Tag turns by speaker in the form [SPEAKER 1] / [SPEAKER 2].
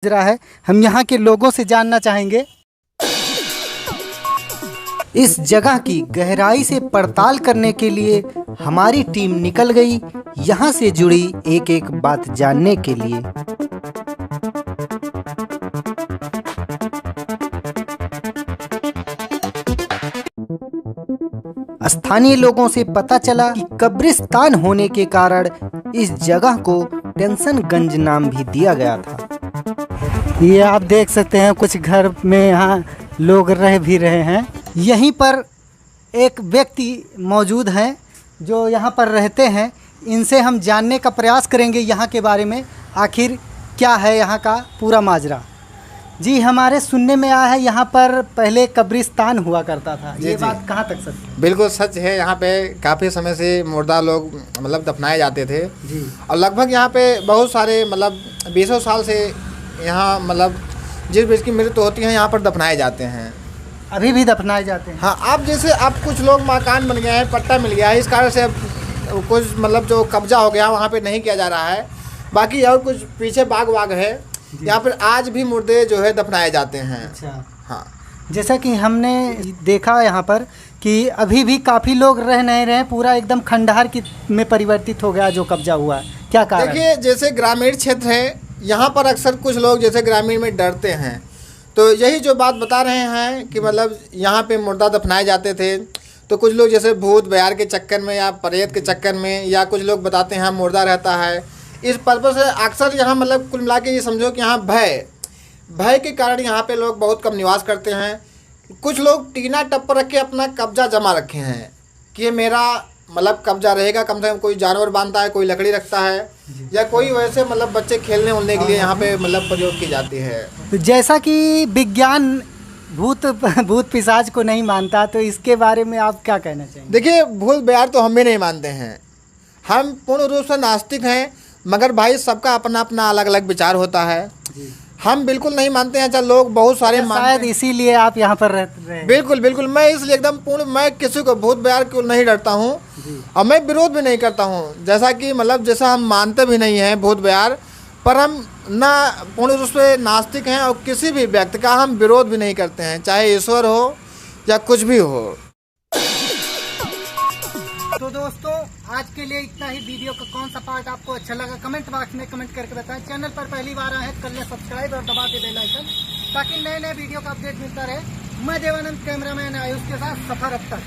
[SPEAKER 1] रहा है। हम यहाँ के लोगों से जानना चाहेंगे। इस जगह की गहराई से पड़ताल करने के लिए हमारी टीम निकल गई, यहाँ से जुड़ी एक एक बात जानने के लिए। स्थानीय लोगों से पता चला कि कब्रिस्तान होने के कारण इस जगह को टेंशनगंज नाम भी दिया गया था। ये आप देख सकते हैं, कुछ घर में यहाँ लोग रह भी रहे हैं। यहीं पर एक व्यक्ति मौजूद हैं जो यहाँ पर रहते हैं। इनसे हम जानने का प्रयास करेंगे यहाँ के बारे में, आखिर क्या है यहाँ का पूरा माजरा। जी, हमारे सुनने में आया है यहाँ पर पहले कब्रिस्तान हुआ करता था। ये बात कहाँ तक सच है?
[SPEAKER 2] बिल्कुल सच है। यहाँ पे काफ़ी समय से मुर्दा लोग मतलब दफनाए जाते थे
[SPEAKER 1] जी।
[SPEAKER 2] और लगभग यहाँ पे बहुत सारे मतलब 20 साल से यहाँ मतलब जिस की मृत्यु होती है यहाँ पर दफनाए जाते हैं।
[SPEAKER 1] अभी भी दफनाए जाते हैं?
[SPEAKER 2] हाँ, अब जैसे अब कुछ लोग मकान बन गया है, पट्टा मिल गया है, इस कारण से अब कुछ मतलब जो कब्जा हो गया वहाँ पे नहीं किया जा रहा है। बाकी और कुछ पीछे बाग वाग है, यहाँ पर आज भी मुर्दे जो है दफनाए जाते हैं।
[SPEAKER 1] अच्छा।
[SPEAKER 2] हाँ,
[SPEAKER 1] जैसा कि हमने देखा यहाँ पर कि अभी भी काफ़ी लोग रह नहीं रहे, पूरा एकदम खंडहर की में परिवर्तित हो गया जो कब्जा हुआ है। क्या कारण?
[SPEAKER 2] देखिए, जैसे ग्रामीण क्षेत्र है, यहाँ पर अक्सर कुछ लोग जैसे ग्रामीण में डरते हैं, तो यही जो बात बता रहे हैं कि मतलब यहाँ पे मुर्दा दफनाए जाते थे, तो कुछ लोग जैसे भूत बयार के चक्कर में या प्रेत के चक्कर में, या कुछ लोग बताते हैं मुर्दा रहता है, इस पर्पज से अक्सर यहाँ मतलब कुल मिला के ये समझो कि यहाँ भय के कारण यहाँ पे लोग बहुत कम निवास करते हैं। कुछ लोग टीना टप्पर रख के अपना कब्जा जमा रखे हैं कि ये मेरा मतलब कब्जा रहेगा। कम से कम कोई जानवर बांधता है, कोई लकड़ी रखता है, या कोई वैसे मतलब बच्चे खेलने उलने के लिए यहाँ पे मतलब प्रयोग की जाती है।
[SPEAKER 1] तो जैसा कि विज्ञान भूत पिशाच को नहीं मानता, तो इसके बारे में आप क्या कहना चाहेंगे?
[SPEAKER 2] देखिए, भूत बयार तो हम भी नहीं मानते हैं, हम पूर्ण रूप से नास्तिक हैं, मगर भाई सबका अपना अपना अलग अलग विचार होता है। हम बिल्कुल नहीं मानते हैं। चल लोग बहुत सारे
[SPEAKER 1] शायद इसीलिए आप यहाँ पर रहते हैं।
[SPEAKER 2] बिल्कुल बिल्कुल, मैं इसलिए एकदम पूर्ण, मैं किसी को भूत बयार को नहीं डरता हूँ और मैं विरोध भी नहीं करता हूँ। जैसा कि मतलब जैसा हम मानते भी नहीं हैं भूत बयार, पर हम ना पूर्ण रूप से नास्तिक हैं और किसी भी व्यक्ति का हम विरोध भी नहीं करते हैं, चाहे ईश्वर हो या कुछ भी हो।
[SPEAKER 1] तो दोस्तों, आज के लिए इतना ही। वीडियो का कौन सा पार्ट आपको अच्छा लगा कमेंट बॉक्स में कमेंट करके बताएं। चैनल पर पहली बार आए कर ले सब्सक्राइब और दबा दे बेल आइकन, ताकि नए नए वीडियो का अपडेट मिलता रहे। मैं देवानंद कैमरामैन आयुष के साथ सफर अब तक।